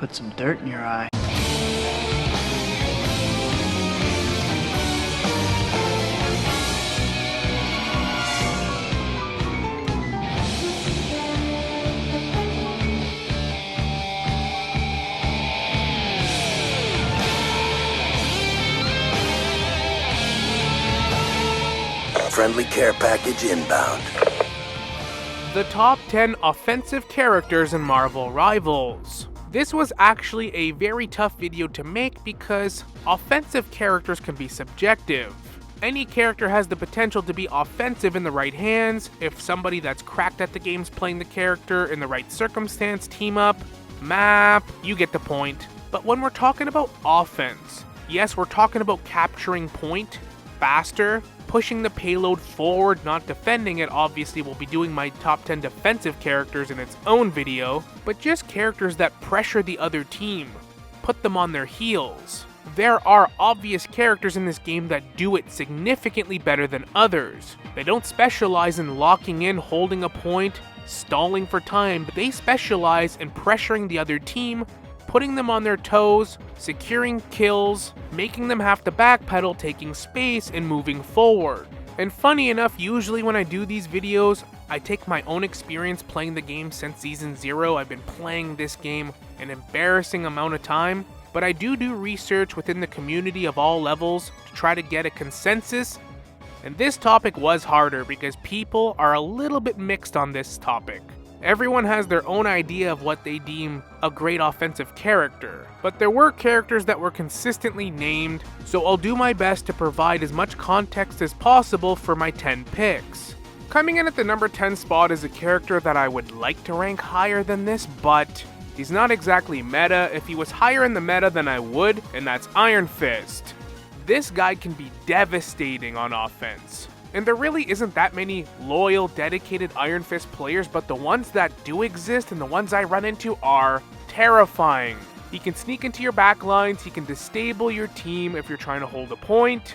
put some dirt in your eye. Friendly care package inbound. The top 10 offensive characters in Marvel Rivals. This was actually a very tough video to make because offensive characters can be subjective. Any character has the potential to be offensive in the right hands if somebody that's cracked at the game's playing the character in the right circumstance, team up, map, you get the point. But when we're talking about offense, yes, we're talking about capturing point faster, pushing the payload forward, not defending it. Obviously, we'll be doing my top 10 defensive characters in its own video, but just characters that pressure the other team, put them on their heels. There are obvious characters in this game that do it significantly better than others. They don't specialize in locking in, holding a point, stalling for time, but they specialize in pressuring the other team, putting them on their toes, securing kills, making them have to backpedal, taking space, and moving forward. And funny enough, usually when I do these videos, I take my own experience playing the game since Season 0. I've been playing this game an embarrassing amount of time, but I do research within the community of all levels to try to get a consensus, and this topic was harder because people are a little bit mixed on this topic. Everyone has their own idea of what they deem a great offensive character, but there were characters that were consistently named, so I'll do my best to provide as much context as possible for my 10 picks. Coming in at the number 10 spot is a character that I would like to rank higher than this, but he's not exactly meta. If he was higher in the meta, then I would, and that's Iron Fist. This guy can be devastating on offense. And there really isn't that many loyal, dedicated Iron Fist players, but the ones that do exist and the ones I run into are terrifying. He can sneak into your backlines, he can disable your team if you're trying to hold a point.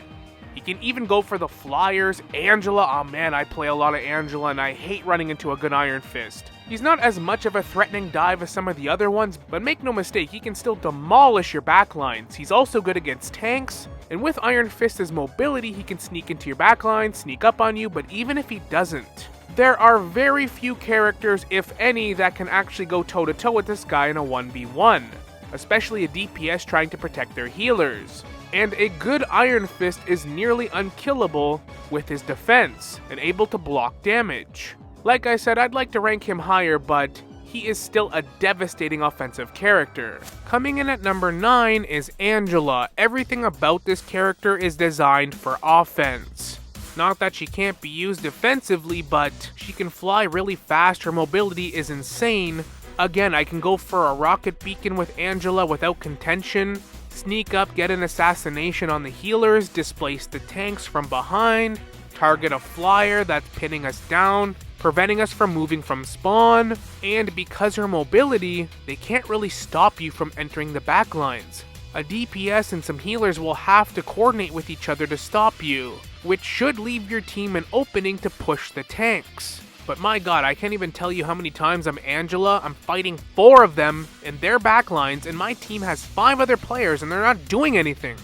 He can even go for the flyers. Angela, oh man, I play a lot of Angela and I hate running into a good Iron Fist. He's not as much of a threatening dive as some of the other ones, but make no mistake, he can still demolish your backlines. He's also good against tanks, and with Iron Fist's mobility, he can sneak into your backline, sneak up on you, but even if he doesn't, there are very few characters, if any, that can actually go toe-to-toe with this guy in a 1v1, especially a DPS trying to protect their healers. And a good Iron Fist is nearly unkillable with his defense, and able to block damage. Like I said, I'd like to rank him higher, but he is still a devastating offensive character. Coming in at number 9 is Angela. Everything about this character is designed for offense. Not that she can't be used defensively, but she can fly really fast, her mobility is insane. Again, I can go for a rocket beacon with Angela without contention, sneak up, get an assassination on the healers, displace the tanks from behind, target a flyer that's pinning us down, preventing us from moving from spawn, and because her mobility, they can't really stop you from entering the backlines. A DPS and some healers will have to coordinate with each other to stop you, which should leave your team an opening to push the tanks. But my god, I can't even tell you how many times I'm Angela, I'm fighting 4 of them in their backlines, and my team has 5 other players and they're not doing anything.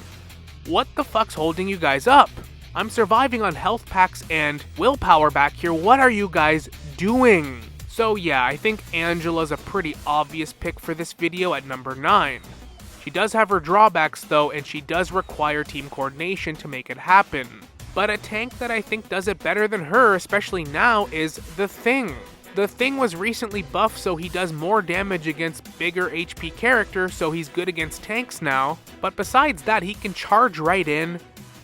What the fuck's holding you guys up? I'm surviving on health packs and willpower back here. What are you guys doing? So yeah, I think Angela's a pretty obvious pick for this video at number 9. She does have her drawbacks though, and she does require team coordination to make it happen. But a tank that I think does it better than her, especially now, is The Thing. The Thing was recently buffed, so he does more damage against bigger HP characters, so he's good against tanks now. But besides that, he can charge right in,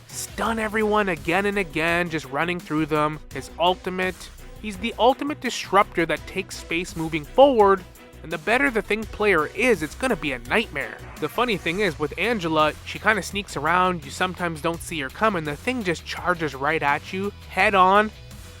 stun everyone again and again, just running through them. His ultimate, he's the ultimate disruptor that takes space moving forward, and the better the Thing player is, it's gonna be a nightmare. The funny thing is, with Angela, she kind of sneaks around, you sometimes don't see her coming, the Thing just charges right at you, head on,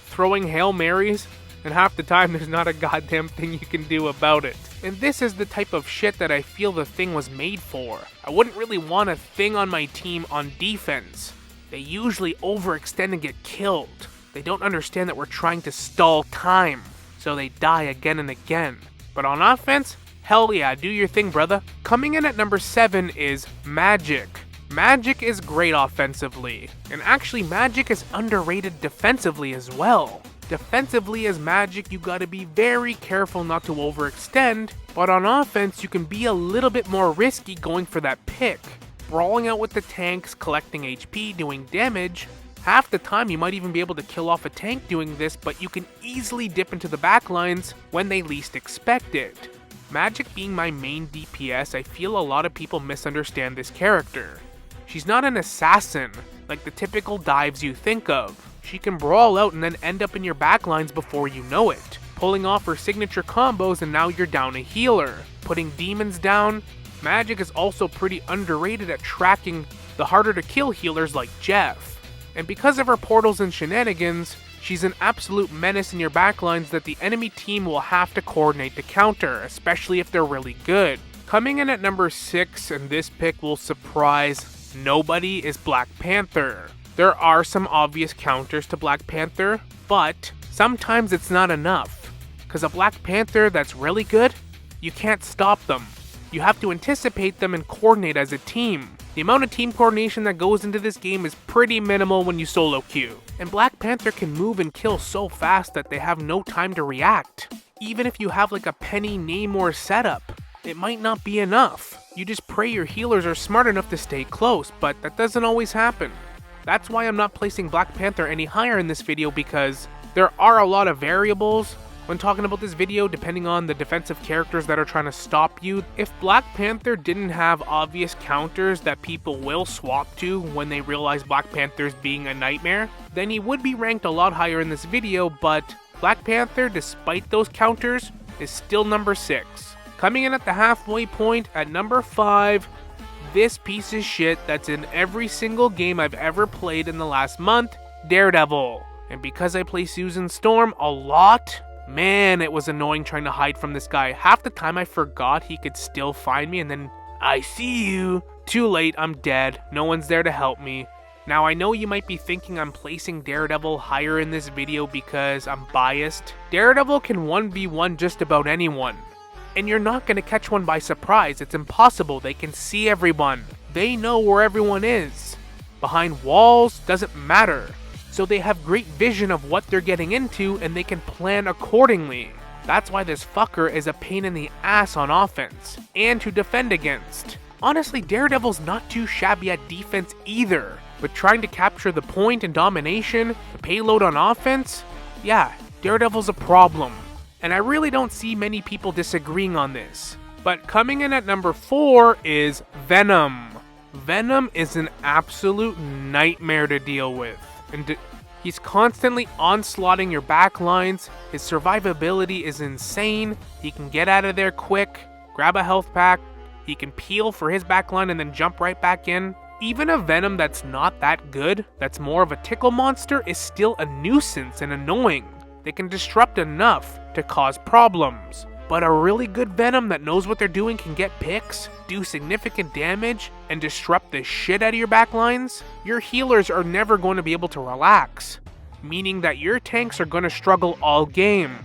throwing Hail Marys, and half the time there's not a goddamn thing you can do about it. And this is the type of shit that I feel the Thing was made for. I wouldn't really want a Thing on my team on defense. They usually overextend and get killed. They don't understand that we're trying to stall time, so they die again and again. But on offense, Hell yeah, do your thing, brother. Coming in at number 7 is Magik. Magik is great offensively, and actually Magik is underrated defensively as well. Defensively as Magik, you gotta be very careful not to overextend, but on offense you can be a little bit more risky going for that pick. Brawling out with the tanks, collecting HP, doing damage. Half the time you might even be able to kill off a tank doing this, but you can easily dip into the backlines when they least expect it. Magik being my main DPS, I feel a lot of people misunderstand this character. She's not an assassin, like the typical dives you think of. She can brawl out and then end up in your backlines before you know it, pulling off her signature combos and now you're down a healer. Putting demons down. Magik is also pretty underrated at tracking the harder to kill healers like Jeff. And because of her portals and shenanigans, she's an absolute menace in your backlines that the enemy team will have to coordinate to counter, especially if they're really good. Coming in at number 6, and this pick will surprise nobody, is Black Panther. There are some obvious counters to Black Panther, but sometimes it's not enough. Because a Black Panther that's really good, you can't stop them. You have to anticipate them and coordinate as a team. The amount of team coordination that goes into this game is pretty minimal when you solo queue. And Black Panther can move and kill so fast that they have no time to react. Even if you have like a Penny Namor setup, it might not be enough. You just pray your healers are smart enough to stay close, but that doesn't always happen. That's why I'm not placing Black Panther any higher in this video, because there are a lot of variables when talking about this video depending on the defensive characters that are trying to stop you. If Black Panther didn't have obvious counters that people will swap to when they realize Black Panther's being a nightmare, then he would be ranked a lot higher in this video, but Black Panther, despite those counters, is still number 6. Coming in at the halfway point at number 5, this piece of shit that's in every single game I've ever played in the last month, Daredevil. And because I play Susan Storm a lot, man, it was annoying trying to hide from this guy. Half the time I forgot he could still find me, and then, I see you. Too late, I'm dead. No one's there to help me. Now I know you might be thinking I'm placing Daredevil higher in this video because I'm biased. Daredevil can 1v1 just about anyone. And you're not going to catch one by surprise. It's impossible. They can see everyone. They know where everyone is. Behind walls, doesn't matter. So they have great vision of what they're getting into and they can plan accordingly. That's why this fucker is a pain in the ass on offense and to defend against. Honestly, Daredevil's not too shabby at defense either, but trying to capture the point and domination, the payload on offense, yeah, Daredevil's a problem. And I really don't see many people disagreeing on this. But coming in at number 4 is Venom. Venom is an absolute nightmare to deal with. And he's constantly onslaughting your backlines. His survivability is insane. He can get out of there quick, grab a health pack. He can peel for his backline and then jump right back in. Even a Venom that's not that good, that's more of a tickle monster, is still a nuisance and annoying. They can disrupt enough to cause problems. But a really good Venom that knows what they're doing can get picks, do significant damage, and disrupt the shit out of your backlines. Your healers are never going to be able to relax, meaning that your tanks are going to struggle all game.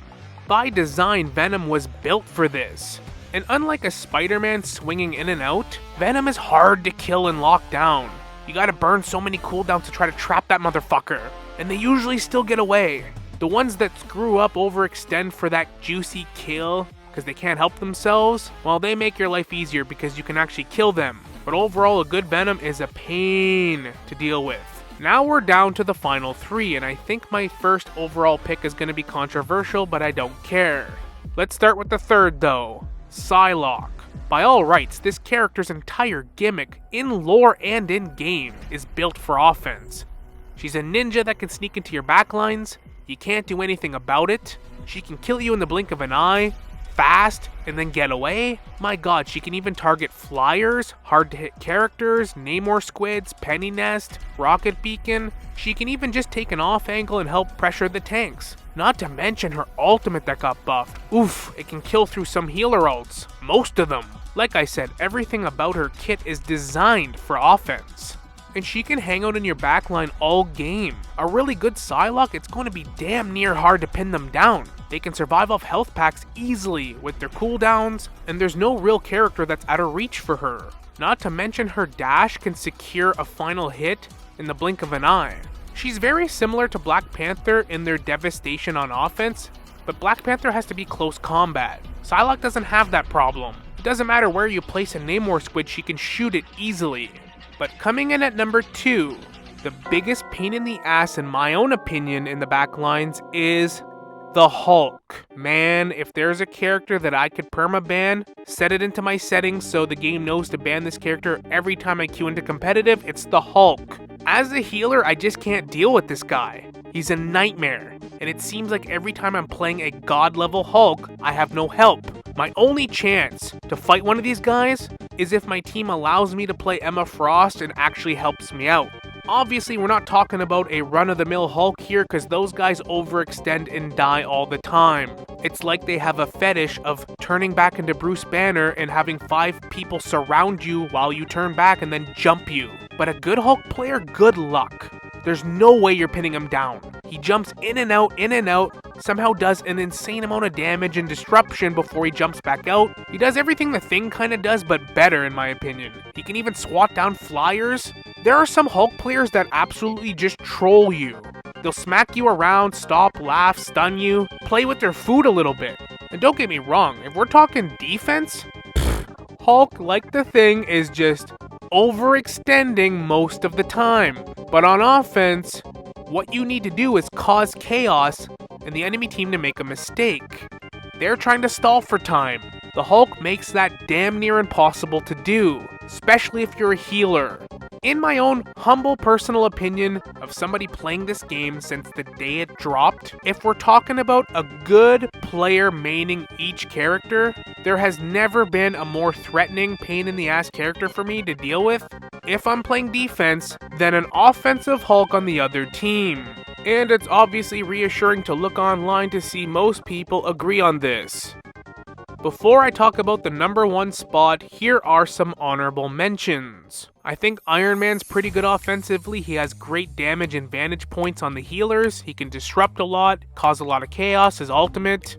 By design, Venom was built for this. And unlike a Spider-Man swinging in and out, Venom is hard to kill and lock down. You gotta burn so many cooldowns to try to trap that motherfucker, and they usually still get away. The ones that screw up overextend for that juicy kill because they can't help themselves, well, they make your life easier because you can actually kill them. But overall, a good Venom is a pain to deal with. Now we're down to the final 3, and I think my first overall pick is going to be controversial, but I don't care. Let's start with the third though, Psylocke. By all rights, this character's entire gimmick, in lore and in game, is built for offense. She's a ninja that can sneak into your backlines. You can't do anything about it. She can kill you in the blink of an eye, fast, and then get away. My god, she can even target flyers, hard to hit characters, Namor squids, Penny Nest, Rocket Beacon. She can even just take an off angle and help pressure the tanks. Not to mention her ultimate that got buffed. Oof, it can kill through some healer ults. Most of them. Like I said, everything about her kit is designed for offense. and she can hang out in your backline all game. A really good Psylocke, it's going to be damn near hard to pin them down. They can survive off health packs easily with their cooldowns, and there's no real character that's out of reach for her. Not to mention her dash can secure a final hit in the blink of an eye. She's very similar to Black Panther in their devastation on offense, but Black Panther has to be close combat. Psylocke doesn't have that problem. It doesn't matter where you place a Namor squid, she can shoot it easily. But coming in at number 2, the biggest pain in the ass in my own opinion in the backlines is the Hulk. Man, if there's a character that I could perma-ban, set it into my settings so the game knows to ban this character every time I queue into competitive, it's the Hulk. As a healer, I just can't deal with this guy. He's a nightmare, and it seems like every time I'm playing a god-level Hulk, I have no help. My only chance to fight one of these guys is if my team allows me to play Emma Frost and actually helps me out. Obviously, we're not talking about a run-of-the-mill Hulk here because those guys overextend and die all the time. It's like they have a fetish of turning back into Bruce Banner and having 5 people surround you while you turn back and then jump you. But a good Hulk player, good luck. There's no way you're pinning him down. He jumps in and out, somehow does an insane amount of damage and disruption before he jumps back out. He does everything the Thing kinda does, but better in my opinion. He can even swat down flyers. There are some Hulk players that absolutely just troll you. They'll smack you around, stop, laugh, stun you, play with their food a little bit. And don't get me wrong, if we're talking defense, Hulk, like the Thing, is just overextending most of the time. But on offense, what you need to do is cause chaos and the enemy team to make a mistake. They're trying to stall for time. The Hulk makes that damn near impossible to do, especially if you're a healer. In my own humble personal opinion of somebody playing this game since the day it dropped, if we're talking about a good player maining each character, there has never been a more threatening pain in the ass character for me to deal with if I'm playing defense than an offensive Hulk on the other team. And it's obviously reassuring to look online to see most people agree on this. Before I talk about the number 1 spot, here are some honorable mentions. I think Iron Man's pretty good offensively. He has great damage and vantage points on the healers. He can disrupt a lot, cause a lot of chaos, his ultimate.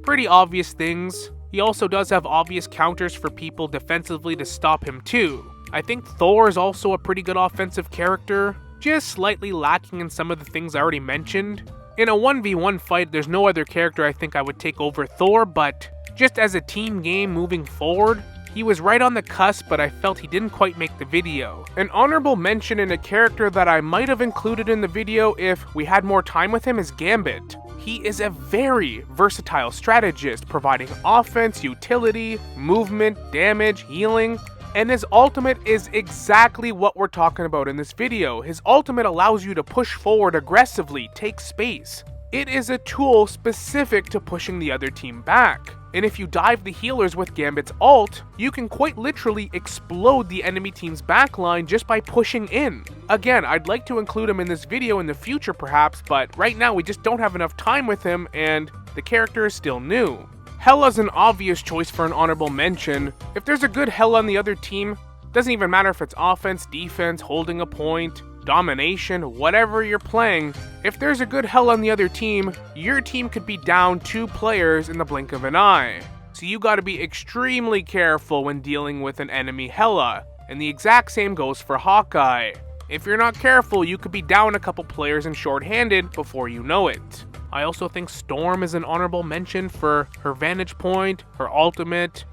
Pretty obvious things. He also does have obvious counters for people defensively to stop him too. I think Thor is also a pretty good offensive character, just slightly lacking in some of the things I already mentioned. In a 1v1 fight, there's no other character I think I would take over Thor, but just as a team game moving forward, he was right on the cusp, but I felt he didn't quite make the video. An honorable mention in a character that I might have included in the video if we had more time with him is Gambit. He is a very versatile strategist, providing offense, utility, movement, damage, healing, and his ultimate is exactly what we're talking about in this video. His ultimate allows you to push forward aggressively, take space. It is a tool specific to pushing the other team back. And if you dive the healers with Gambit's ult, you can quite literally explode the enemy team's backline just by pushing in. Again, I'd like to include him in this video in the future perhaps, but right now we just don't have enough time with him and the character is still new. Hela's an obvious choice for an honorable mention. If there's a good Hela on the other team, doesn't even matter if it's offense, defense, holding a point, domination, whatever you're playing, if there's a good Hela on the other team, your team could be down 2 players in the blink of an eye. So you gotta be extremely careful when dealing with an enemy Hela, and the exact same goes for Hawkeye. If you're not careful, you could be down a couple players and short-handed before you know it. I also think Storm is an honorable mention for her vantage point, her ultimate,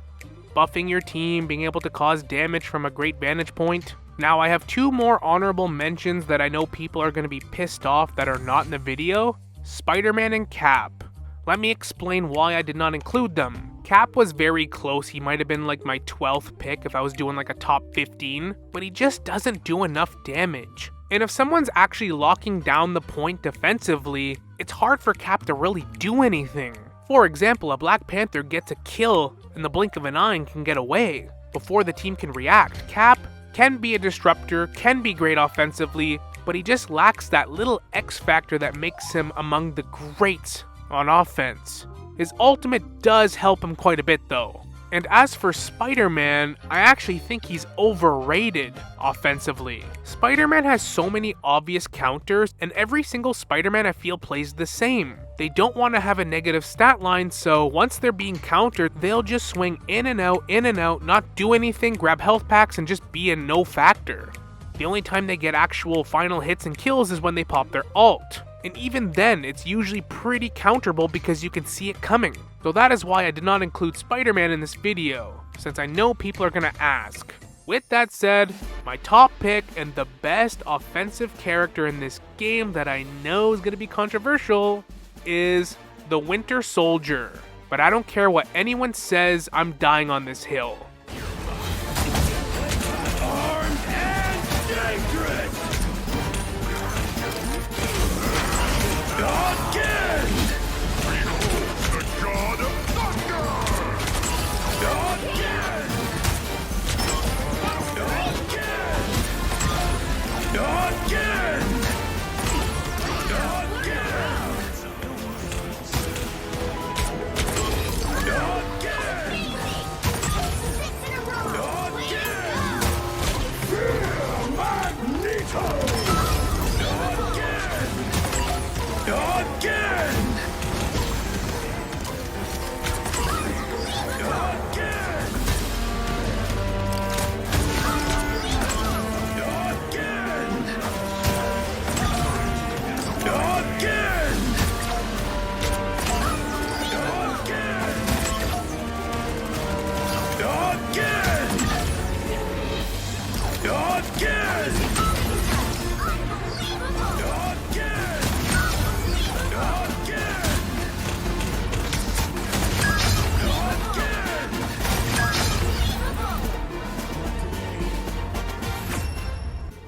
buffing your team, being able to cause damage from a great vantage point. Now I have 2 more honorable mentions that I know people are going to be pissed off that are not in the video. Spider-Man and Cap. Let me explain why I did not include them. Cap was very close, he might have been like my 12th pick if I was doing like a top 15, but he just doesn't do enough damage. And if someone's actually locking down the point defensively, it's hard for Cap to really do anything. For example, a Black Panther gets a kill in the blink of an eye and can get away before the team can react. Cap can be a disruptor, can be great offensively, but he just lacks that little X factor that makes him among the greats on offense. His ultimate does help him quite a bit though. And as for Spider-Man, I actually think he's overrated offensively. Spider-Man has so many obvious counters, and every single Spider-Man I feel plays the same. They don't want to have a negative stat line, so once they're being countered, they'll just swing in and out, not do anything, grab health packs, and just be a no factor. The only time they get actual final hits and kills is when they pop their ult. And even then, it's usually pretty counterable because you can see it coming. So that is why I did not include Spider-Man in this video, since I know people are gonna ask. With that said, my top pick and the best offensive character in this game that I know is gonna be controversial is the Winter Soldier. But I don't care what anyone says, I'm dying on this hill. Armed and dangerous! Again! Behold the god of thunder! Again! Again!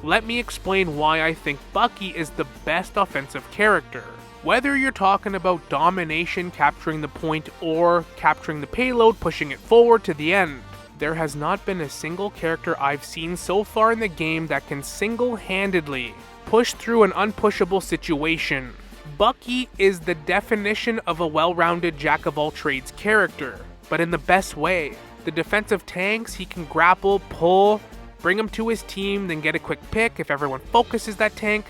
Let me explain why I think Bucky is the best offensive character. Whether you're talking about domination, capturing the point, or capturing the payload, pushing it forward to the end, there has not been a single character I've seen so far in the game that can single-handedly push through an unpushable situation. Bucky is the definition of a well-rounded jack-of-all-trades character, but in the best way. The defensive tanks, he can grapple, pull, bring him to his team, then get a quick pick if everyone focuses that tank.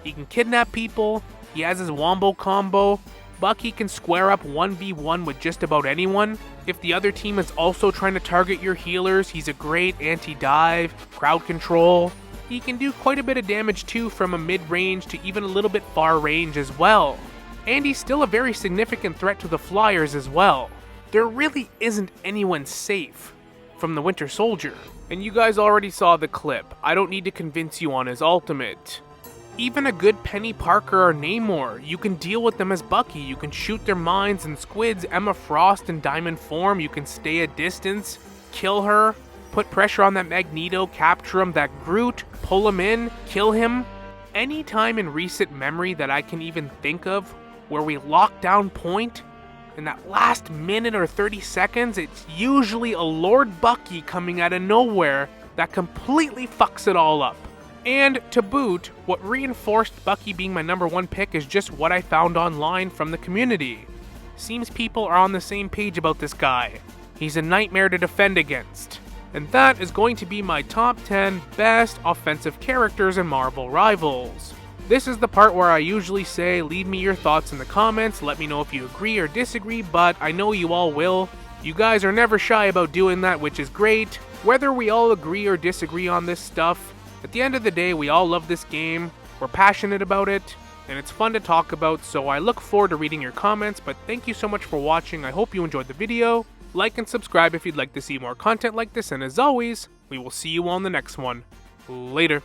He can kidnap people, he has his wombo combo. Bucky can square up 1v1 with just about anyone. If the other team is also trying to target your healers, he's a great anti-dive, crowd control. He can do quite a bit of damage too from a mid-range to even a little bit far range as well. And he's still a very significant threat to the Flyers as well. There really isn't anyone safe from the Winter Soldier. And you guys already saw the clip, I don't need to convince you on his ultimate. Even a good Penny Parker or Namor, you can deal with them as Bucky, you can shoot their mines and squids, Emma Frost in diamond form, you can stay a distance, kill her, put pressure on that Magneto, capture him, that Groot, pull him in, kill him. Any time in recent memory that I can even think of where we lock down point, in that last minute or 30 seconds, it's usually a Lord Bucky coming out of nowhere that completely fucks it all up. And to boot, what reinforced Bucky being my number one pick is just what I found online from the community. Seems people are on the same page about this guy. He's a nightmare to defend against. And that is going to be my top 10 best offensive characters in Marvel Rivals. This is the part where I usually say, leave me your thoughts in the comments, let me know if you agree or disagree, but I know you all will. You guys are never shy about doing that, which is great. Whether we all agree or disagree on this stuff, at the end of the day, we all love this game, we're passionate about it, and it's fun to talk about, so I look forward to reading your comments, but thank you so much for watching, I hope you enjoyed the video. Like and subscribe if you'd like to see more content like this, and as always, we will see you on the next one. Later.